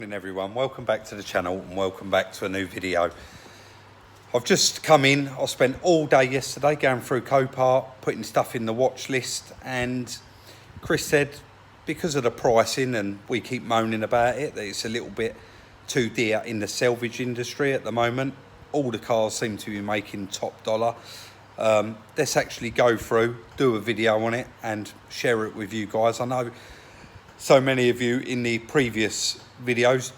Morning everyone, welcome back to the channel and welcome back to a new video. I've just come in. I spent all day yesterday going through Copart, putting stuff in the watch list, and Chris said because of the pricing, and we keep moaning about it, that it's a little bit too dear in the salvage industry at the moment. All the cars seem to be making top dollar. Let's actually go through, do a video on it and share it with you guys. I know so many of you in the previous videos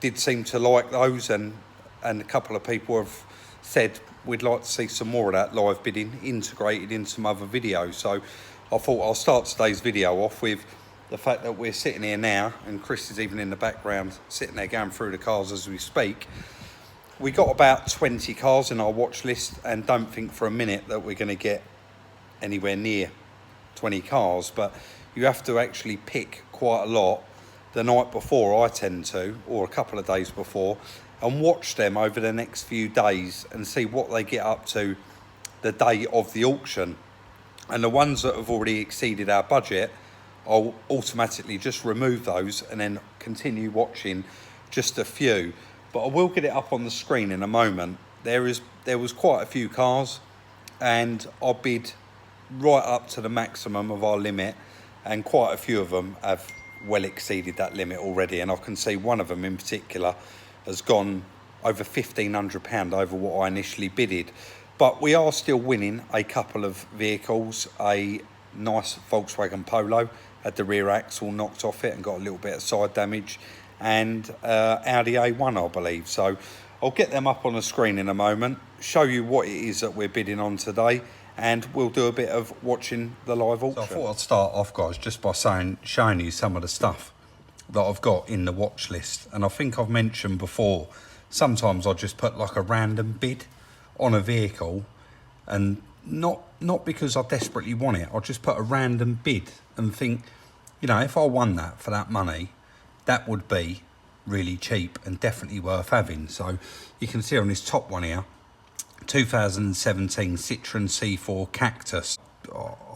did seem to like those, and a couple of people have said we'd like to see some more of that live bidding integrated in some other videos. So I thought I'll start today's video off with the fact that we're sitting here now, and Chris is even in the background sitting there going through the cars as we speak. We got about 20 cars in our watch list, and don't think for a minute that we're going to get anywhere near 20 cars, but you have to actually pick quite a lot the night before, I tend to, or a couple of days before, and watch them over the next few days and see what they get up to the day of the auction. And the ones that have already exceeded our budget, I'll automatically just remove those and then continue watching just a few. But I will get it up on the screen in a moment. There was quite a few cars, and I bid right up to the maximum of our limit, and quite a few of them have well exceeded that limit already. And I can see one of them in particular has gone over £1,500 over what I initially bidded. But we are still winning a couple of vehicles. A nice Volkswagen Polo had the rear axle knocked off it and got a little bit of side damage, and Audi A1 I believe. So I'll get them up on the screen in a moment, show you what it is that we're bidding on today, and we'll do a bit of watching the live auction. So I thought I'd start off, guys, just by showing you some of the stuff that I've got in the watch list. And I think I've mentioned before, sometimes I just put like a random bid on a vehicle, and not because I desperately want it. I'll just put a random bid and think, you know, if I won that for that money, that would be really cheap and definitely worth having. So you can see on this top one here, 2017 Citroen C4 Cactus.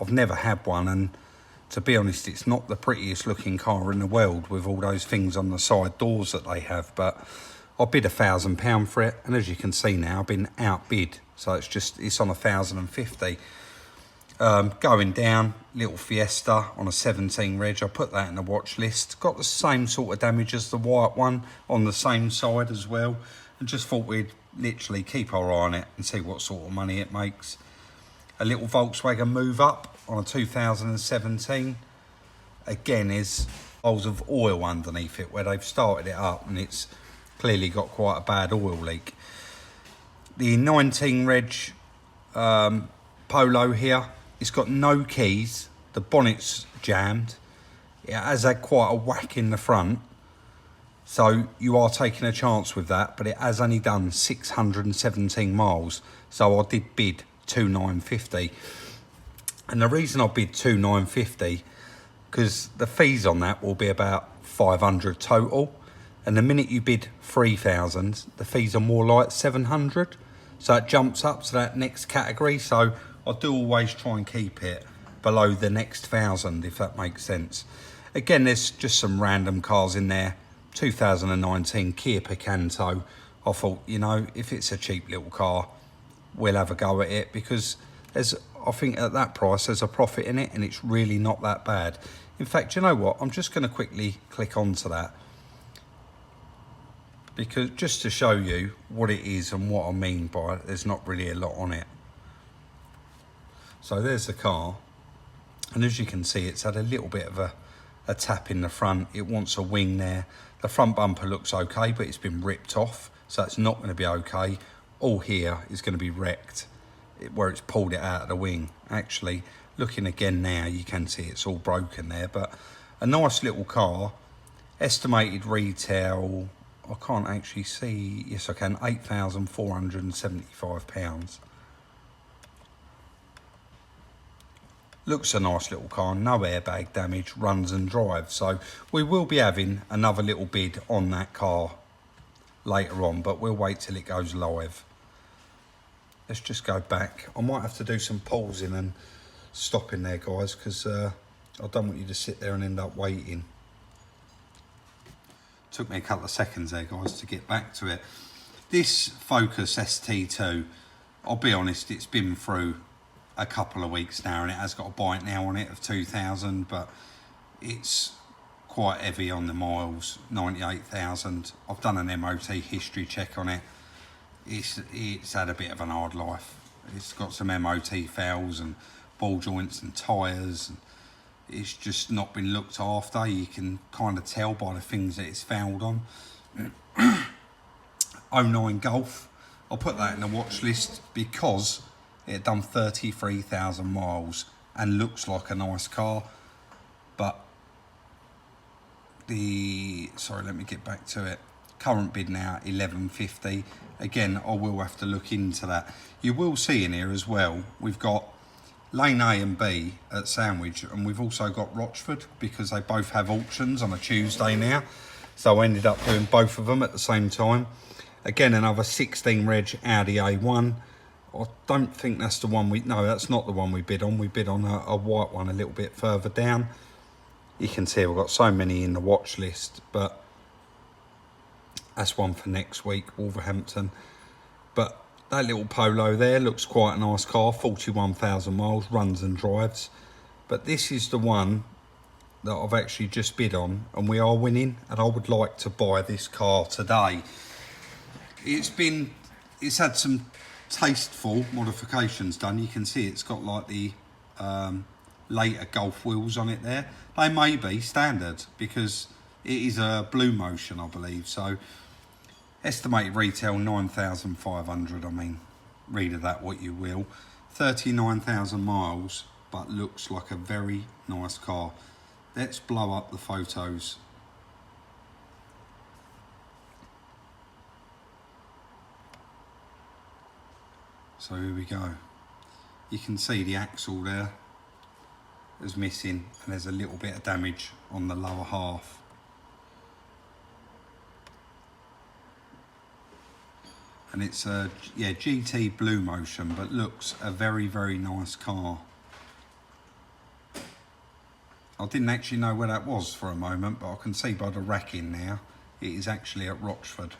I've never had one, and to be honest, it's not the prettiest looking car in the world with all those things on the side doors that they have, but I bid £1,000 for it, and as you can see now, I've been outbid, so it's on 1,050. Going down, little Fiesta on a 17 reg, I put that in the watch list. Got the same sort of damage as the white one on the same side as well, and just thought we'd literally keep our eye on it and see what sort of money it makes. A little Volkswagen Move Up on a 2017. Again, is bowls of oil underneath it where they've started it up, and it's clearly got quite a bad oil leak. The 19 reg Polo here, it's got no keys, the bonnet's jammed, it has had quite a whack in the front, so you are taking a chance with that, but it has only done 617 miles, so I did bid 2,950. And the reason I bid 2,950, because the fees on that will be about 500 total, and the minute you bid 3,000, the fees are more like 700, so it jumps up to that next category. So I do always try and keep it below the next 1,000, if that makes sense. Again, there's just some random cars in there. 2019 Kia Picanto. I thought, you know, if it's a cheap little car, we'll have a go at it, because I think at that price there's a profit in it, and it's really not that bad. In fact, you know what, I'm just going to quickly click onto that, because just to show you what it is and what I mean by it, there's not really a lot on it. So there's the car, and as you can see, it's had a little bit of a tap in the front. It wants a wing there. The front bumper looks okay, but it's been ripped off, so it's not going to be okay. All here is going to be wrecked where it's pulled it out of the wing. Actually, looking again now, you can see it's all broken there, but a nice little car. Estimated retail, I can't actually see, yes I can, £8,475. Looks a nice little car, no airbag damage, runs and drives. So we will be having another little bid on that car later on, but we'll wait till it goes live. Let's just go back. I might have to do some pausing and stopping there, guys, because I don't want you to sit there and end up waiting. Took me a couple of seconds there, guys, to get back to it. This Focus ST2, I'll be honest, it's been through a couple of weeks now, and it has got a bite now on it of 2,000, but it's quite heavy on the miles, 98,000. I've done an MOT history check on it. It's had a bit of an hard life. It's got some MOT fails and ball joints and tyres, and it's just not been looked after. You can kind of tell by the things that it's fouled on. 09 Golf, I'll put that in the watch list because it had done 33,000 miles and looks like a nice car, but sorry, let me get back to it. Current bid now 1150. Again, I will have to look into that. You will see in here as well, we've got lane A and B at Sandwich, and we've also got Rochford because they both have auctions on a Tuesday now. So I ended up doing both of them at the same time. Again, another 16 reg Audi A1. I don't think that's the one no, that's not the one we bid on. We bid on a white one a little bit further down. You can see we've got so many in the watch list, but that's one for next week, Wolverhampton. But that little Polo there looks quite a nice car, 41,000 miles, runs and drives. But this is the one that I've actually just bid on, and we are winning, and I would like to buy this car today. It's had some tasteful modifications done. You can see it's got like the later Golf wheels on it there. They may be standard because it is a Blue Motion, I believe. So estimated retail 9,500. I mean, read of that what you will. 39,000 miles, but looks like a very nice car. Let's blow up the photos. So here we go. You can see the axle there is missing, and there's a little bit of damage on the lower half. And it's a GT Blue Motion, but looks a very, very nice car. I didn't actually know where that was for a moment, but I can see by the racking now it is actually at Rochford.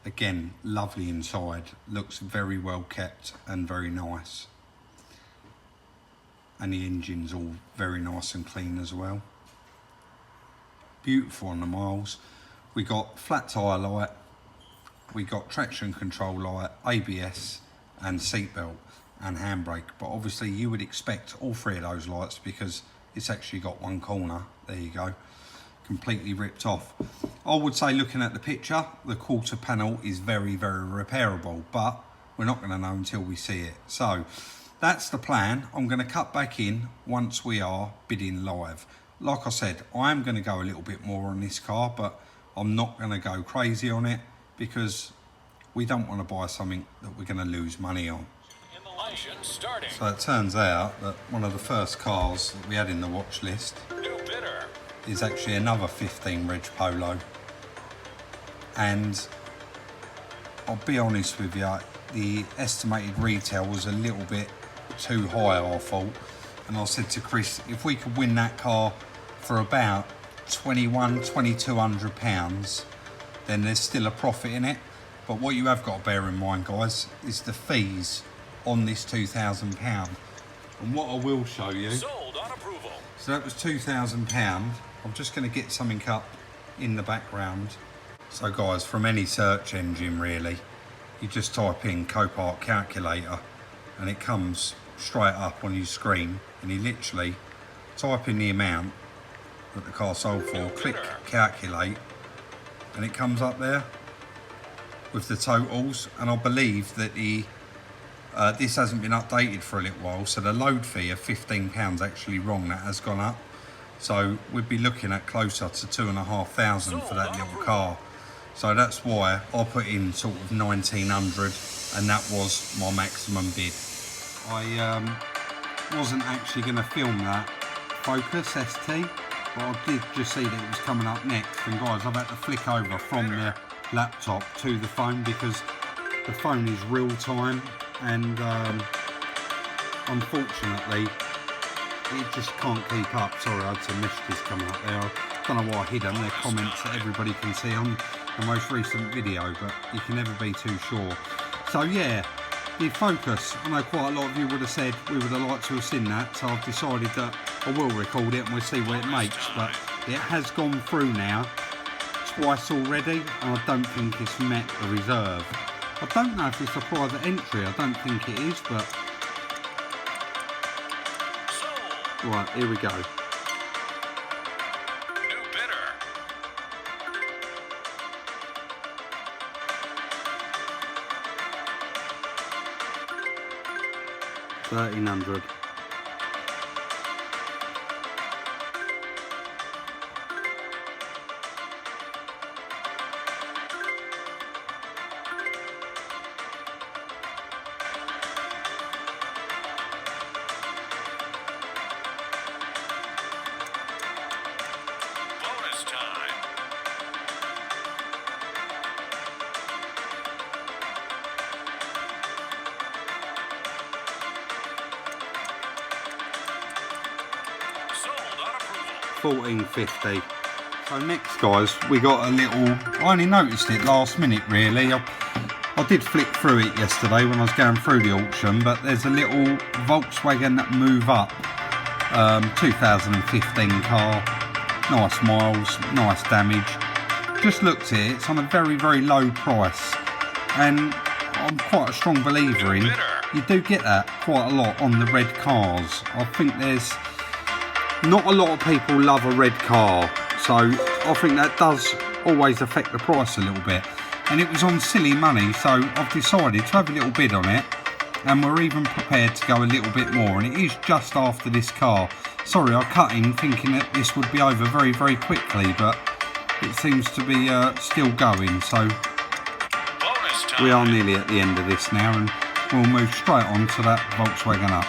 Again, lovely inside, looks very well kept and very nice. And the engine's all very nice and clean as well. Beautiful on the miles. We got flat tyre light, we got traction control light, ABS and seatbelt and handbrake. But obviously you would expect all three of those lights because it's actually got one corner. There you go. Completely ripped off. I would say, looking at the picture, the quarter panel is very, very repairable, but we're not going to know until we see it. So that's the plan. I'm going to cut back in once we are bidding live. Like I said, I am going to go a little bit more on this car, but I'm not going to go crazy on it because we don't want to buy something that we're going to lose money on. So it turns out that one of the first cars that we had in the watch list is actually another 15 reg Polo, and I'll be honest with you, the estimated retail was a little bit too high, I thought, and I said to Chris, if we could win that car for about £2,200, then there's still a profit in it. But what you have got to bear in mind, guys, is the fees on this £2,000. And what I will show you, sold on approval. So that was £2,000. I'm just going to get something up in the background. So guys, from any search engine really, you just type in Copart Calculator and it comes straight up on your screen, and you literally type in the amount that the car sold for, click calculate, and it comes up there with the totals. And I believe that this hasn't been updated for a little while, so the load fee of £15 actually wrong, that has gone up. So we'd be looking at closer to 2,500 for that little car. So that's why I put in sort of 1,900, and that was my maximum bid. I wasn't actually going to film that Focus ST, but I did just see that it was coming up next. And guys, I've had to flick over from the laptop to the phone because the phone is real time, and unfortunately it just can't keep up. Sorry, I had some messages coming up there. Don't know why I hid them, they're comments that everybody can see on the most recent video, but you can never be too sure. So yeah, the Focus, I know quite a lot of you would have said we would have liked to have seen that, so I've decided that I will record it and we'll see what it makes. But it has gone through now twice already, and I don't think it's met the reserve. I don't know if it's a private entry, I don't think it is, but right, here we go. New bidder. 1300. Bonus time. Sold on approval. 1450. So next, guys, we got a little, I only noticed it last minute really. I did flick through it yesterday when I was going through the auction, but there's a little Volkswagen Move Up 2015 car. Nice miles, nice damage. Just looked at it, it's on a very, very low price, and I'm quite a strong believer in, you do get that quite a lot on the red cars. I think there's not a lot of people love a red car, so I think that does always affect the price a little bit. And it was on silly money, so I've decided to have a little bid on it, and we're even prepared to go a little bit more, and it is just after this car. Sorry, I cut in thinking that this would be over very, very quickly, but it seems to be still going, so we are nearly at the end of this now, and we'll move straight on to that Volkswagen Up.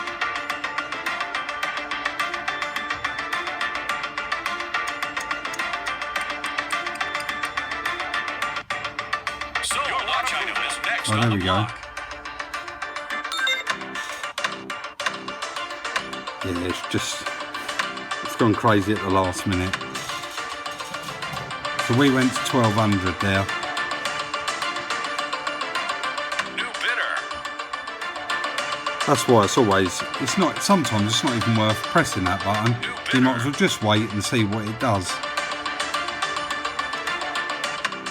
Oh, there we go. Yeah, it's gone crazy at the last minute. So we went to 1200 there. New bidder. That's why it's not, sometimes it's not even worth pressing that button. You might as well just wait and see what it does.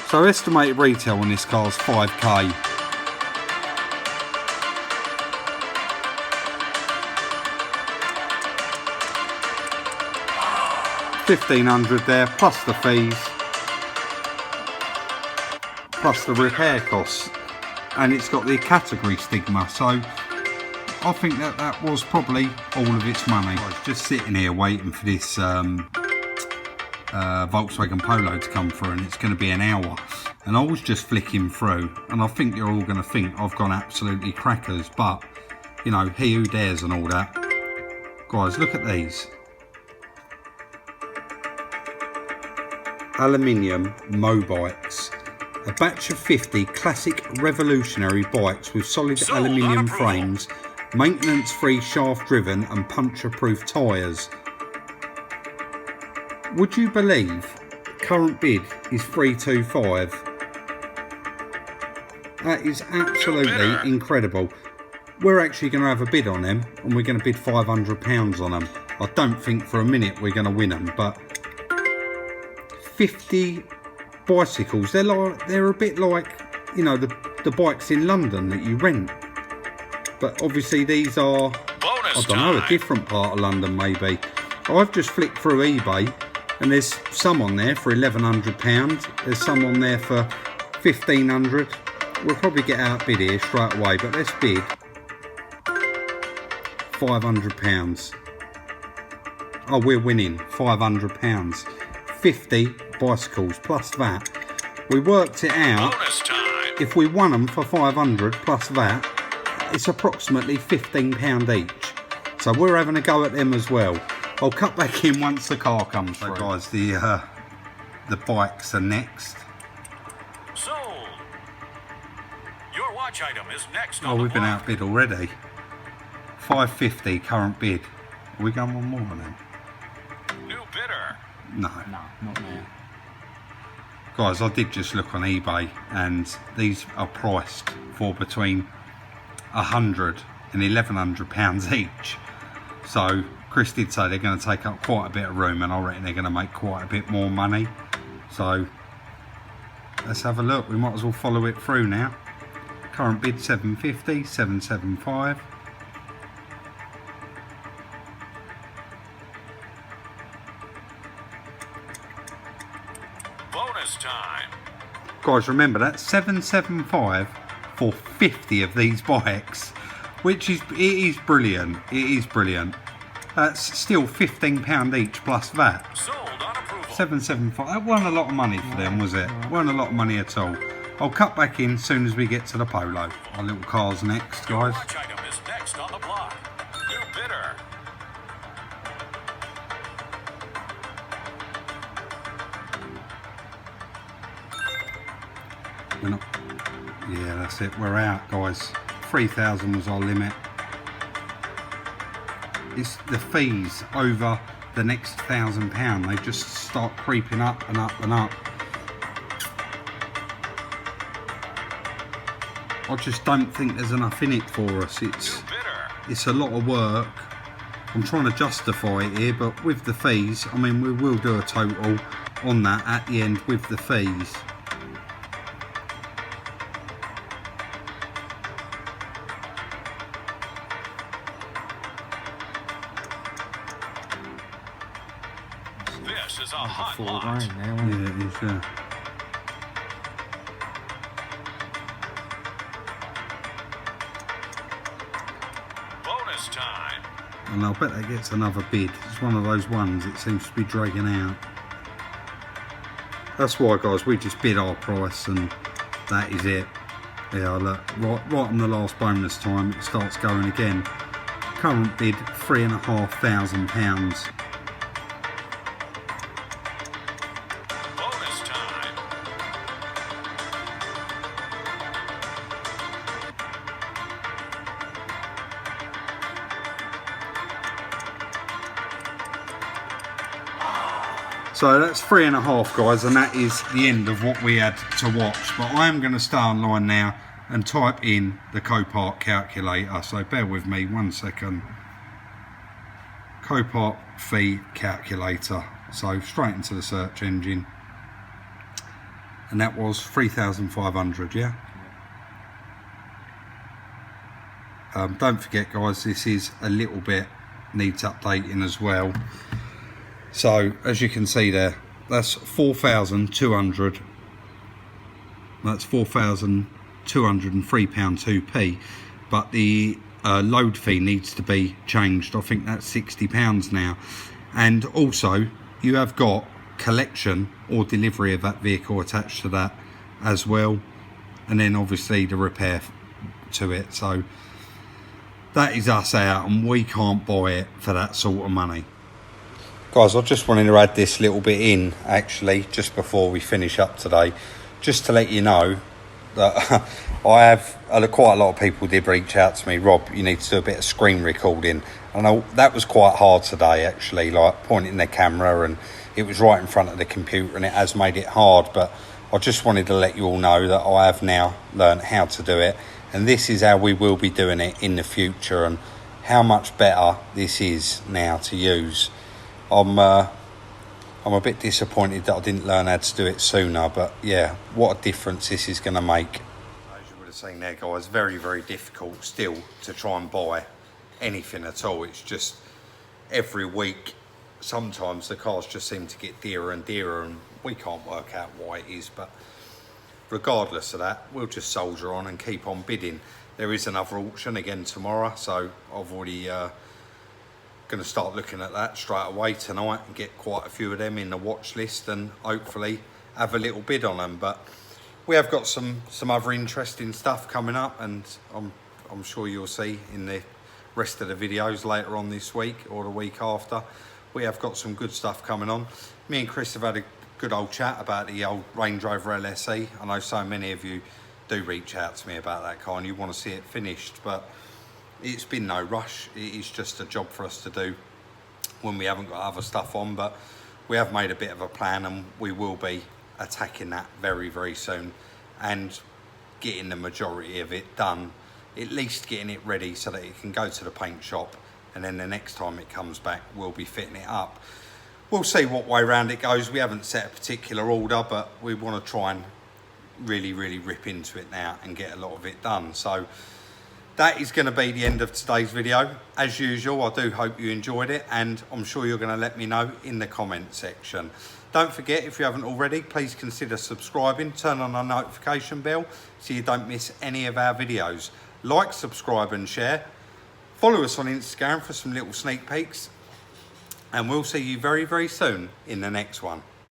So estimated retail on this car is 5k. $1,500 there, plus the fees, plus the repair costs, and it's got the category stigma, so I think that was probably all of its money. I was just sitting here waiting for this Volkswagen Polo to come through, and it's going to be an hour, and I was just flicking through, and I think you're all going to think I've gone absolutely crackers, but you know, he who dares and all that. Guys, look at these. Aluminium Mobikes, a batch of 50 classic revolutionary bikes with solid aluminium frames, maintenance free shaft driven and puncture proof tyres. Would you believe current bid is 325? That is absolutely incredible. We're actually going to have a bid on them, and we're going to bid £500 on them. I don't think for a minute we're going to win them, but 50 bicycles, they're a bit like, you know, the bikes in London that you rent, but obviously these are, I don't know, a different part of London maybe. I've just flicked through eBay, and there's some on there for £1,100, there's some on there for £1,500. We'll probably get outbid here straight away, but let's bid £500. Oh, we're winning £500. 50 bicycles plus that. We worked it out. If we won them for 500 plus that, it's approximately £15 each. So we're having a go at them as well. I'll cut back in once the car comes through. So guys, the bikes are next. Sold. Your watch item is next. Oh, we've been outbid already. 550 current bid. Are we going one more on them? New bidder. No. No, not now. Guys, I did just look on eBay, and these are priced for between £100 and £1,100 each. So Chris did say they're going to take up quite a bit of room, and I reckon they're going to make quite a bit more money. So let's have a look. We might as well follow it through now. Current bid 750, 775. Bonus time. Guys, remember that 775 for 50 of these bikes, which is, it is brilliant. It is brilliant. That's still £15 each plus VAT. Sold on approval. 775. That wasn't a lot of money for them, was it? Wasn't a lot of money at all. I'll cut back in as soon as we get to the Polo. Our little car's next, Your guys. watch item is next on the block. New bidder. We're not. Yeah, that's it. We're out, guys. 3,000 was our limit. It's the fees over the next £1,000. They just start creeping up and up and up. I just don't think there's enough in it for us. New bidder. It's a lot of work. I'm trying to justify it here, but with the fees, I mean, we will do a total on that at the end with the fees. This is a Like a hot full lot. grain now, isn't it? Yeah, it is, yeah. Bonus time. And I'll bet that gets another bid. It's one of those ones, it seems to be dragging out. That's why, guys, we just bid our price and that is it. Yeah, look, right on the last bonus time, it starts going again. Current bid, £3,500. Bonus time. So that's 3.5, guys, and that is the end of what we had to watch. But I am going to stay online now and type in the Copart Calculator. So bear with me 1 second. Copart fee calculator. So straight into the search engine. And that was 3,500, yeah? Don't forget, guys, this is a little bit needs updating as well. So as you can see there, that's 4,200. That's £4,203.2p. But the load fee needs to be changed. I think that's £60 now. And also, you have got collection or delivery of that vehicle attached to that as well. And then obviously the repair to it. So that is us out, and we can't buy it for that sort of money. Guys, I just wanted to add this little bit in, actually, just before we finish up today, just to let you know that I have, quite a lot of people did reach out to me, Rob, you need to do a bit of screen recording. And that was quite hard today, actually, like pointing the camera, and it was right in front of the computer, and it has made it hard. But I just wanted to let you all know that I have now learned how to do it, and this is how we will be doing it in the future, and how much better this is now to use. I'm a bit disappointed that I didn't learn how to do it sooner, but yeah, what a difference this is going to make. As you would have seen there, guys, very, very difficult still to try and buy anything at all. It's just every week, sometimes the cars just seem to get dearer and dearer, and we can't work out why it is, but regardless of that, we'll just soldier on and keep on bidding. There is another auction again tomorrow, so I've already going to start looking at that straight away tonight and get quite a few of them in the watch list, and hopefully have a little bid on them. But we have got some other interesting stuff coming up, and I'm sure you'll see in the rest of the videos later on this week or the week after. We have got some good stuff coming on. Me and Chris have had a good old chat about the old Range Rover LSE. I know so many of you do reach out to me about that car and you want to see it finished, but it's been no rush. It is just a job for us to do when we haven't got other stuff on. But we have made a bit of a plan, and we will be attacking that very, very soon and getting the majority of it done, at least getting it ready so that it can go to the paint shop, and then the next time it comes back we'll be fitting it up. We'll see what way round it goes. We haven't set a particular order, but we want to try and really rip into it now and get a lot of it done. So that is going to be the end of today's video. As usual, I do hope you enjoyed it, and I'm sure you're going to let me know in the comment section. Don't forget, if you haven't already, please consider subscribing, turn on the notification bell so you don't miss any of our videos. Like, subscribe and share. Follow us on Instagram for some little sneak peeks, and we'll see you very soon in the next one.